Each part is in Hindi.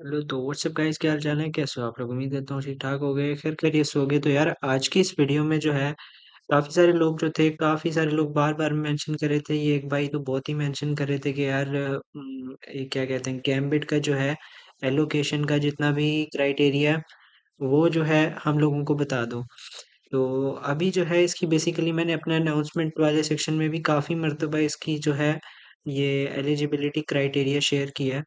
हेलो तो व्हाट्सअप गाइस, क्या हाल चाल है? कैसे हो आप लोग? उम्मीद करता हूँ ठीक ठाक हो गए, खैर खैरियत से हो गए। तो यार आज की इस वीडियो में जो है काफी सारे लोग जो थे, काफी सारे लोग बार बार मेंशन कर रहे थे। ये एक भाई तो बहुत ही मेंशन कर रहे थे कि यार ये क्या कहते हैं, गैम्बिट का जो है एलोकेशन का जितना भी क्राइटेरिया वो जो है हम लोगों को बता दो। तो अभी जो है इसकी बेसिकली मैंने अपने अनाउंसमेंट वाले सेक्शन में भी काफी मर्तबा इसकी जो है ये एलिजिबिलिटी क्राइटेरिया शेयर किया है।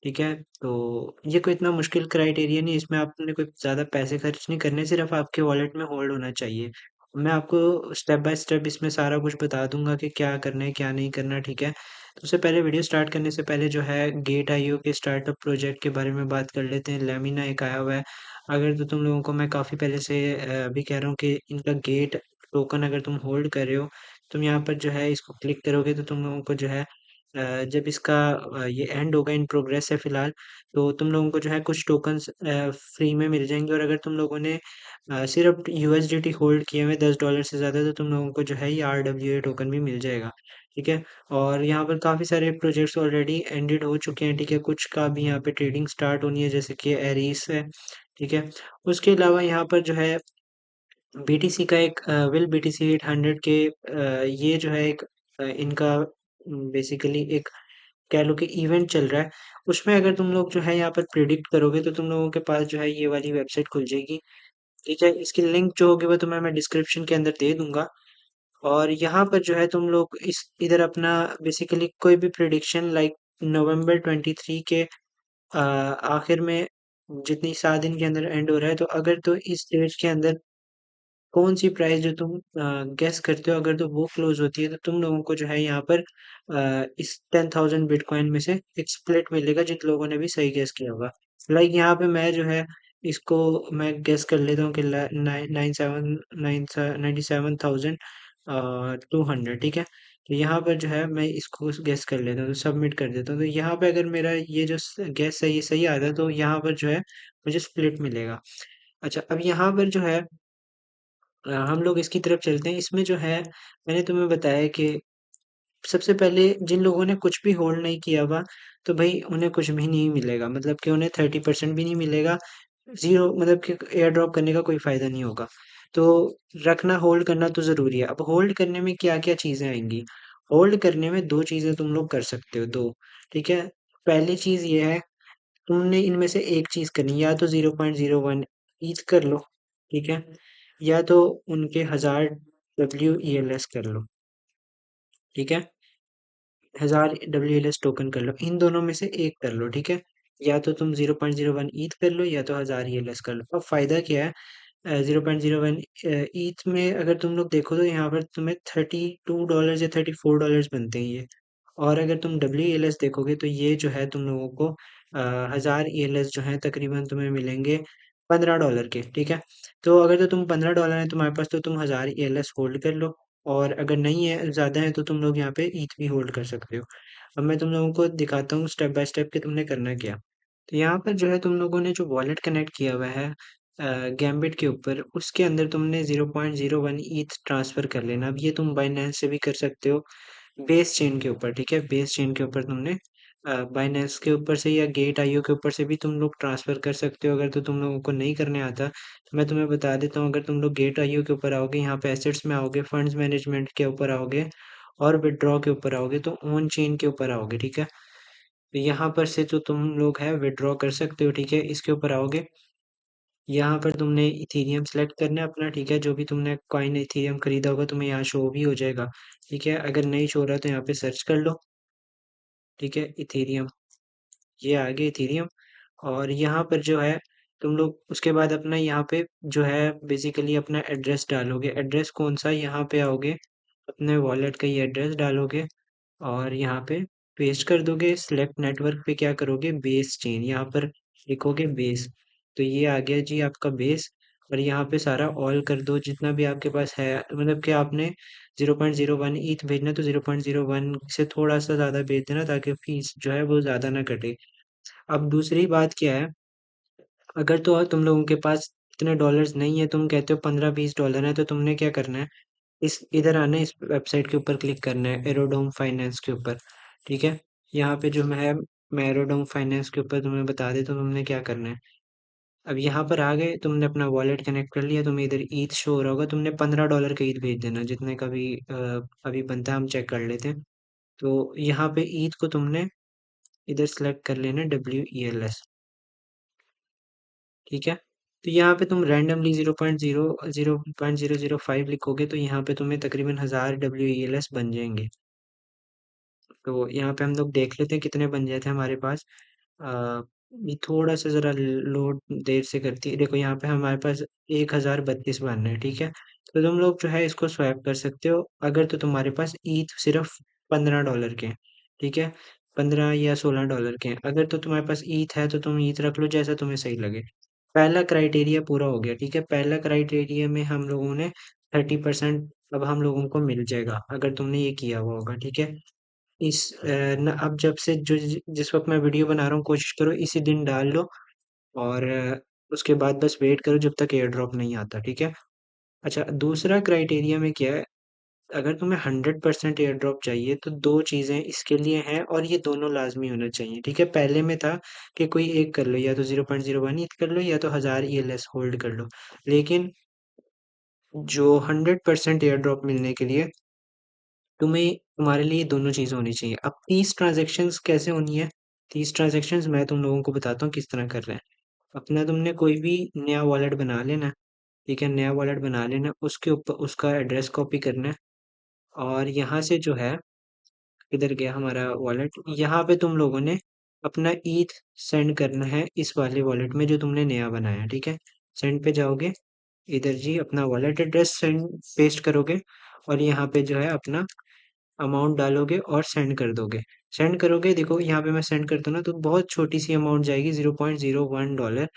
ठीक है, तो ये कोई इतना मुश्किल क्राइटेरिया नहीं है, इसमें आपने कोई ज़्यादा पैसे खर्च नहीं करने, सिर्फ आपके वॉलेट में होल्ड होना चाहिए। मैं आपको स्टेप बाय स्टेप इसमें सारा कुछ बता दूंगा कि क्या करना है क्या नहीं करना। ठीक है, तो उससे पहले वीडियो स्टार्ट करने से पहले जो है गेट आईओ के स्टार्टअप प्रोजेक्ट के बारे में बात कर लेते हैं। लेमिना एक आया हुआ है। अगर तो तुम लोगों को मैं काफ़ी पहले से अभी कह रहा हूँ कि इनका गेट टोकन अगर तुम होल्ड कर रहे हो, तुम यहाँ पर जो है इसको क्लिक करोगे तो तुम लोगों को जो है जब इसका ये एंड होगा, इन प्रोग्रेस है फिलहाल, तो तुम लोगों को जो है कुछ टोकन्स फ्री में मिल जाएंगे। और अगर तुम लोगों ने सिर्फ यूएसडीटी होल्ड किए हुए $10 से ज़्यादा, तो तुम लोगों को जो है ये आरडब्ल्यूए टोकन भी मिल जाएगा। ठीक है, और यहाँ पर काफ़ी सारे प्रोजेक्ट्स ऑलरेडी एंडेड हो चुके हैं। ठीक है, कुछ का भी यहाँ पे ट्रेडिंग स्टार्ट होनी है, जैसे कि एरीस है। ठीक है, उसके अलावा यहाँ पर जो है बीटीसी का एक विल बीटीसी 800 के ये जो है एक इनका बेसिकली एक कह लो कि इवेंट चल रहा है। उसमें अगर तुम लोग जो है यहाँ पर प्रिडिक्ट करोगे तो तुम लोगों के पास जो है ये वाली वेबसाइट खुल जाएगी। ठीक है, इसकी लिंक जो होगी वो तुम्हें मैं डिस्क्रिप्शन के अंदर दे दूंगा। और यहाँ पर जो है तुम लोग इस इधर अपना बेसिकली कोई भी प्रिडिक्शन लाइक नवंबर 23 के आखिर में, जितनी 7 दिन के अंदर एंड हो रहा है, तो अगर तो इस डेट के अंदर कौन सी प्राइस जो तुम गेस करते हो, अगर तो वो क्लोज होती है, तो तुम लोगों को जो है यहाँ पर इस 10,000 बिटकॉइन में से एक स्प्लिट मिलेगा, जिन लोगों ने भी सही गेस किया होगा। लाइक यहाँ पे मैं जो है इसको मैं गेस कर लेता हूँ कि 97,200। ठीक है, तो यहाँ पर जो है मैं इसको गेस कर लेता हूँ, तो सबमिट कर देता हूँ। तो यहाँ पे अगर मेरा ये जो गेस है ये सही आता है, तो यहाँ पर जो है मुझे स्प्लिट मिलेगा। अच्छा, अब यहाँ पर जो है हम लोग इसकी तरफ चलते हैं। इसमें जो है मैंने तुम्हें बताया कि सबसे पहले जिन लोगों ने कुछ भी होल्ड नहीं किया हुआ, तो भाई उन्हें कुछ भी नहीं मिलेगा, मतलब कि उन्हें 30% भी नहीं मिलेगा। ज़ीरो मतलब कि एयर ड्रॉप करने का कोई फ़ायदा नहीं होगा। तो रखना, होल्ड करना तो ज़रूरी है। अब होल्ड करने में क्या-क्या चीज़ें आएँगी? होल्ड करने में 2 चीज़ें तुम लोग कर सकते हो, 2। ठीक है? पहली चीज़ ये है, तुमने इनमें से एक चीज़ करनी है, या तो 0.01 ईथ कर लो। ठीक है? या तो उनके 1000 WELS कर लो। ठीक है? 1000 WLS टोकन कर लो, इन दोनों में से एक कर लो। ठीक है, या तो तुम 0.01 ईथ कर लो, या तो 1000 ELS कर लो। अब फायदा क्या है? 0.01 ईथ में अगर तुम लोग देखो तो यहाँ पर तुम्हें $32 या $34 बनते हैं ये। और अगर तुम WELS देखोगे तो ये जो है तुम लोगों को 1000 ELS जो है तकरीबन तुम्हें मिलेंगे $15 के। ठीक है, तो अगर तो तुम $15 है तुम्हारे पास, तो तुम 1000 ELS होल्ड कर लो। और अगर नहीं है, ज़्यादा है, तो तुम लोग यहाँ पे ईथ भी होल्ड कर सकते हो। अब मैं तुम लोगों को दिखाता हूँ स्टेप बाय स्टेप कि तुमने करना क्या। तो यहाँ पर जो है तुम लोगों ने जो वॉलेट कनेक्ट किया हुआ है गैम्बिट के ऊपर, उसके अंदर तुमने 0.01 ईथ ट्रांसफ़र कर लेना। अब ये तुम बाइनेंस से भी कर सकते हो, बेस चेन के ऊपर। ठीक है, बेस चेन के ऊपर तुमने बाइनेंस के ऊपर से या गेट आईओ के ऊपर से भी तुम लोग ट्रांसफ़र कर सकते हो। अगर तो तुम लोगों को नहीं करने आता, तो मैं तुम्हें बता देता हूँ। अगर तुम लोग गेट आईओ के ऊपर आओगे, यहाँ पे एसेट्स में आओगे, फंड्स मैनेजमेंट के ऊपर आओगे और विड्रॉ के ऊपर आओगे, तो ऑन चेन के ऊपर आओगे। ठीक है, तो यहाँ पर से जो तुम लोग है विड्रॉ कर सकते हो। ठीक है, इसके ऊपर आओगे, यहाँ पर तुमने इथेरियम सेलेक्ट करना है अपना। ठीक है, जो भी तुमने कॉइन इथेरियम खरीदा होगा तुम्हें यहाँ शो भी हो जाएगा। ठीक है, अगर नहीं शो रहा तो यहाँ पे सर्च कर लो। ठीक है, इथेरियम, ये आ गया इथेरियम। और यहाँ पर जो है तुम लोग उसके बाद अपना यहाँ पे जो है बेसिकली अपना एड्रेस डालोगे। एड्रेस कौन सा? यहाँ पे आओगे, अपने वॉलेट का ये एड्रेस डालोगे और यहाँ पे पेस्ट कर दोगे। सिलेक्ट नेटवर्क पे क्या करोगे? बेस चेन, यहाँ पर लिखोगे बेस। तो ये आ गया जी आपका बेस। और यहाँ पे सारा ऑल कर दो जितना भी आपके पास है, मतलब कि आपने 0.01 ईथ भेजना, तो 0.01 से थोड़ा सा ज़्यादा भेज देना, ताकि फीस जो है वो ज़्यादा ना कटे। अब दूसरी बात क्या है, अगर तो तुम लोगों के पास इतने डॉलर्स नहीं है, तुम कहते हो 15-20 डॉलर है, तो तुमने क्या करना है, इस इधर आना है, इस वेबसाइट के ऊपर क्लिक करना है, एरोडोम फाइनेंस के ऊपर। ठीक है, यहाँ पे जो है मैं एरोडम फाइनेंस के ऊपर तुम्हें बता देता हूँ तुमने क्या करना है। अब यहाँ पर आ गए, तुमने अपना वॉलेट कनेक्ट कर लिया, तुम्हें इधर ईथ शो हो रहा होगा, तुमने $15 का ईथ भेज देना, जितने का भी अभी बनता है हम चेक कर लेते हैं। तो यहाँ पे ईथ को तुमने इधर सेलेक्ट कर लेना, WELS, ठीक है। तो यहाँ पे तुम रैंडमली 0.005 लिखोगे तो यहाँ पे तुम्हें तकरीबन 1000 WELS बन जाएंगे। तो यहाँ पे हम लोग देख लेते हैं कितने बन जाते हैं हमारे पास। अ, ये थोड़ा सा ज़रा लोड देर से करती है। देखो यहाँ पे हमारे पास 1032 बन रहे हैं, ठीक है। तो तुम लोग जो है इसको स्वैप कर सकते हो, अगर तो तुम्हारे पास ईथ सिर्फ $15 के हैं, ठीक है। 15 या $16 के हैं। अगर तो तुम्हारे पास ईथ है तो तुम ईथ रख लो, जैसा तुम्हें सही लगे। पहला क्राइटेरिया पूरा हो गया, ठीक है। पहला क्राइटेरिया में हम लोगों ने 30% अब हम लोगों को मिल जाएगा, अगर तुमने ये किया हुआ होगा, ठीक है। अब जब से जिस वक्त मैं वीडियो बना रहा हूँ, कोशिश करो इसी दिन डाल लो, और उसके बाद बस वेट करो जब तक एयर ड्रॉप नहीं आता, ठीक है। अच्छा, दूसरा क्राइटेरिया में क्या है, अगर तुम्हें 100% एयर ड्रॉप चाहिए तो दो चीज़ें इसके लिए हैं, और ये दोनों लाजमी होना चाहिए, ठीक है। पहले में था कि कोई एक कर लो, या तो 0.01 कर लो, या तो 1000 ELS होल्ड कर लो। लेकिन जो 100% एयर ड्रॉप मिलने के लिए तुम्हारे लिए दोनों चीज़ें होनी चाहिए। अब 30 ट्रांजैक्शंस कैसे होनी है? 30 ट्रांजैक्शंस मैं तुम लोगों को बताता हूँ किस तरह कर रहे हैं। अपना तुमने कोई भी नया वॉलेट बना लेना, ठीक है। नया वॉलेट बना लेना, उसके ऊपर उसका एड्रेस कॉपी करना है, और यहाँ से जो है, किधर गया हमारा वॉलेट, यहाँ पे तुम लोगों ने अपना ईथ सेंड करना है इस वाले वॉलेट में जो तुमने नया बनाया, ठीक है। सेंड पे जाओगे, इधर जी अपना वॉलेट एड्रेस सेंड पेस्ट करोगे, और यहाँ पे जो है अपना अमाउंट डालोगे और सेंड कर दोगे। सेंड करोगे, देखो यहाँ पे मैं सेंड करता हूँ ना, तो बहुत छोटी सी अमाउंट जाएगी, $0.01।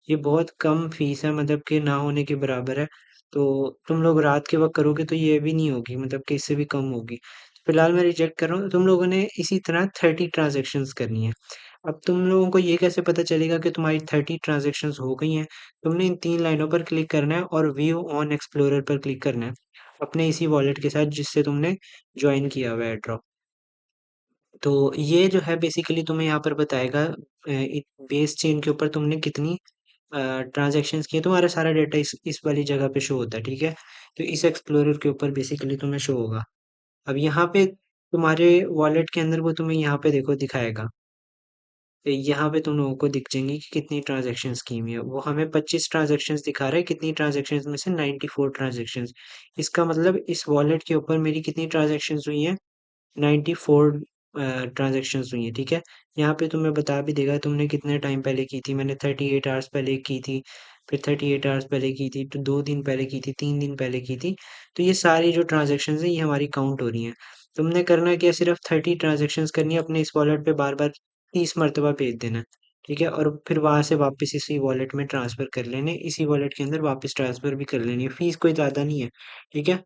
ये बहुत कम फीस है, मतलब कि ना होने के बराबर है। तो तुम लोग रात के वक्त करोगे तो ये भी नहीं होगी, मतलब कि इससे भी कम होगी। फिलहाल मैं रिजेक्ट कर रहा हूँ। तुम लोगों ने इसी तरह 30 ट्रांजेक्शन्स करनी है। अब तुम लोगों को ये कैसे पता चलेगा कि तुम्हारी 30 ट्रांजेक्शन्स हो गई हैं? तुमने इन तीन लाइनों पर क्लिक करना है और व्यू ऑन एक्सप्लोरर पर क्लिक करना है, अपने इसी वॉलेट के साथ जिससे तुमने ज्वाइन किया हुआ है ड्रॉप। तो ये जो है बेसिकली तुम्हें यहाँ पर बताएगा बेस चेन के ऊपर तुमने कितनी ट्रांजैक्शंस किए, तुम्हारा सारा डेटा इस वाली जगह पे शो होता है, ठीक है। तो इस एक्सप्लोरर के ऊपर बेसिकली तुम्हें शो होगा। अब यहाँ पे तुम्हारे वॉलेट के अंदर वो तुम्हें यहाँ पे देखो दिखाएगा, तो यहाँ पे तुम लोगों को दिख जाएंगी कि कितनी ट्रांजैक्शंस की हुई है। वो हमें 25 ट्रांजैक्शंस दिखा रहा है, कितनी ट्रांजैक्शंस में से 94 ट्रांजैक्शंस। इसका मतलब इस वॉलेट के ऊपर मेरी कितनी ट्रांजैक्शंस हुई हैं, 94 ट्रांजैक्शंस हुई हैं, ठीक है। यहाँ पे तुम्हें बता भी देगा तुमने कितने टाइम पहले की थी। मैंने 38 आवर्स पहले की थी, फिर 38 आवर्स पहले की थी, तो 2 दिन पहले की थी, 3 दिन पहले की थी। तो ये सारी जो ट्रांजैक्शंस हैं ये हमारी काउंट हो रही हैं। तुमने करना क्या, सिर्फ 30 ट्रांजैक्शंस करनी है, अपने इस वॉलेट पे बार बार 30 मरतबा भेज देना है, ठीक है। और फिर वहां से वापस इसी वॉलेट में ट्रांसफर कर लेने, इसी वॉलेट के अंदर वापस ट्रांसफर भी कर लेनी है। फीस कोई ज़्यादा नहीं है, ठीक है।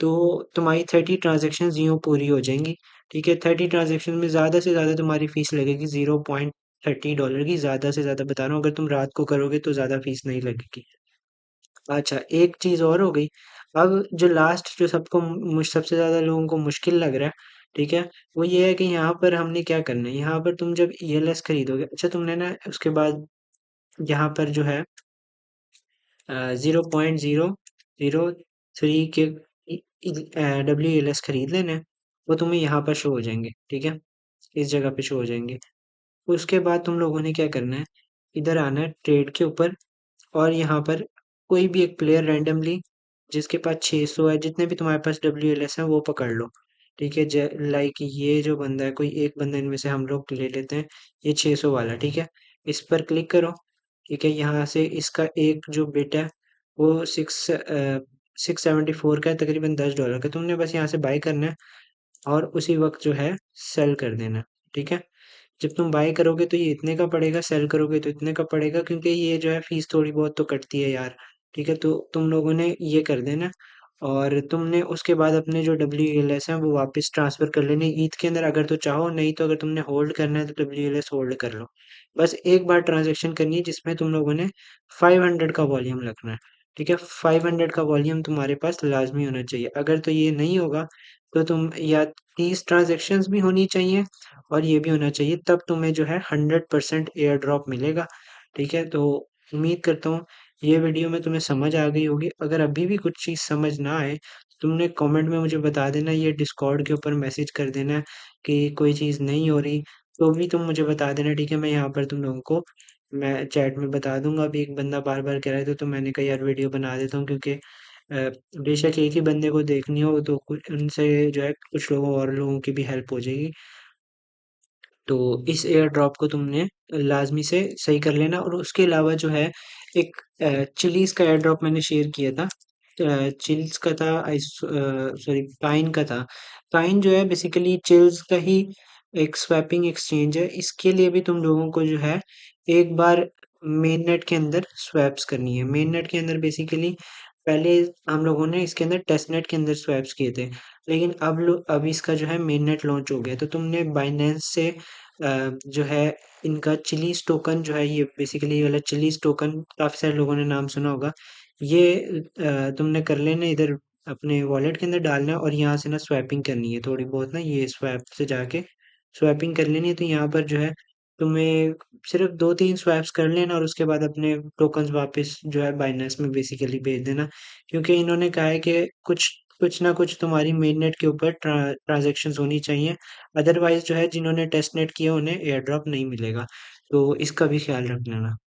तो तुम्हारी 30 ट्रांजेक्शन यूँ पूरी हो जाएंगी, ठीक है। 30 ट्रांजेक्शन में ज़्यादा से ज़्यादा तुम्हारी फीस लगेगी $0.30 की, ज़्यादा से ज़्यादा बता रहा हूँ। अगर तुम रात को करोगे तो ज़्यादा फीस नहीं लगेगी। अच्छा, एक चीज़ और हो गई। अब जो लास्ट जो सबसे ज़्यादा लोगों को मुश्किल लग रहा है, ठीक है, वो ये है कि यहाँ पर हमने क्या करना है। यहाँ पर तुम जब ELS खरीदोगे, अच्छा तुमने ना उसके बाद यहाँ पर जो है 0.003 के WLS खरीद लेना है, वो तुम्हें यहाँ पर शो हो जाएंगे, ठीक है। इस जगह पे शो हो जाएंगे। उसके बाद तुम लोगों ने क्या करना है, इधर आना है ट्रेड के ऊपर, और यहाँ पर कोई भी एक प्लेयर रैंडमली जिसके पास 600 है, जितने भी तुम्हारे पास WLS हैं वो पकड़ लो, ठीक है। लाइक ये जो बंदा है, कोई एक बंदा इनमें से हम लोग ले लेते हैं, ये 600 वाला, ठीक है। इस पर क्लिक करो, ठीक है। यहाँ से इसका एक जो बिट है वो 674 का है, तकरीबन $10 का। तुमने बस यहाँ से बाई करना है और उसी वक्त जो है सेल कर देना, ठीक है। जब तुम बाय करोगे तो ये इतने का पड़ेगा, सेल करोगे तो इतने का पड़ेगा, क्योंकि ये जो है फीस थोड़ी बहुत तो कटती है यार, ठीक है। तो तुम लोगों ने ये कर देना, और तुमने उसके बाद अपने जो WLS हैं वो वापस ट्रांसफर कर लेने ईथ के अंदर, अगर तो चाहो, नहीं तो अगर तुमने होल्ड करना है तो WLS होल्ड कर लो। बस एक बार ट्रांजेक्शन करनी है जिसमें तुम लोगों ने 500 का वॉल्यूम रखना है, ठीक है। 500 का वॉल्यूम तुम्हारे पास लाजमी होना चाहिए। अगर तो ये नहीं होगा तो तुम या 30 ट्रांजैक्शंस भी होनी चाहिए और ये भी होना चाहिए, तब तुम्हें जो है 100% एयर ड्रॉप मिलेगा। ठीक है, तो उम्मीद करता हूँ ये वीडियो में तुम्हें समझ आ गई होगी। अगर अभी भी कुछ चीज़ समझ ना आए, तुमने कमेंट में मुझे बता देना, ये डिस्कॉर्ड के ऊपर मैसेज कर देना कि कोई चीज़ नहीं हो रही, तो भी तुम मुझे बता देना। ठीक है, मैं यहाँ पर तुम लोगों को मैं चैट में बता दूंगा। अभी एक बंदा बार बार कह रहा था, तो मैंने कहा यार वीडियो बना देता हूँ, क्योंकि बेशक एक ही बंदे को देखनी हो तो कुछ उनसे जो है कुछ लोगों और लोगों की भी हेल्प हो जाएगी। तो इस एयर ड्रॉप को तुमने लाजमी से सही कर लेना। और उसके अलावा जो है एक चिलीज का एयर ड्रॉप मैंने शेयर किया था। चिल्स का था, सॉरी पाइन का था। पाइन जो है बेसिकली चिल्स का ही एक स्वैपिंग एक्सचेंज है। इसके लिए भी तुम लोगों को जो है एक बार मेन नेट के अंदर स्वैप्स करनी है। मेन नेट के अंदर बेसिकली पहले हम लोगों ने इसके अंदर टेस्ट नेट के अंदर स्वैप्स किए थे, लेकिन अब इसका जो है मेन नेट लॉन्च हो गया। तो तुमने बाइनेंस से जो है इनका चिलीज टोकन जो है, ये बेसिकली ये वाला चिलीज टोकन काफ़ी सारे लोगों ने नाम सुना होगा। ये तुमने कर लेना, इधर अपने वॉलेट के अंदर डालना है और यहाँ से ना स्वैपिंग करनी है थोड़ी बहुत ना, ये स्वैप से जाके स्वैपिंग कर लेनी है। तो यहाँ पर जो है तुम्हें सिर्फ 2-3 स्वैप्स कर लेना और उसके बाद अपने टोकन्स वापस जो है बाइनेंस में बेसिकली भेज देना। क्योंकि इन्होंने कहा है कि कुछ कुछ ना कुछ तुम्हारी मेन नेट के ऊपर ट्रांजैक्शंस होनी चाहिए, अदरवाइज जो है जिन्होंने टेस्ट नेट किया उन्हें एयर ड्रॉप नहीं मिलेगा। तो इसका भी ख्याल रख लेना।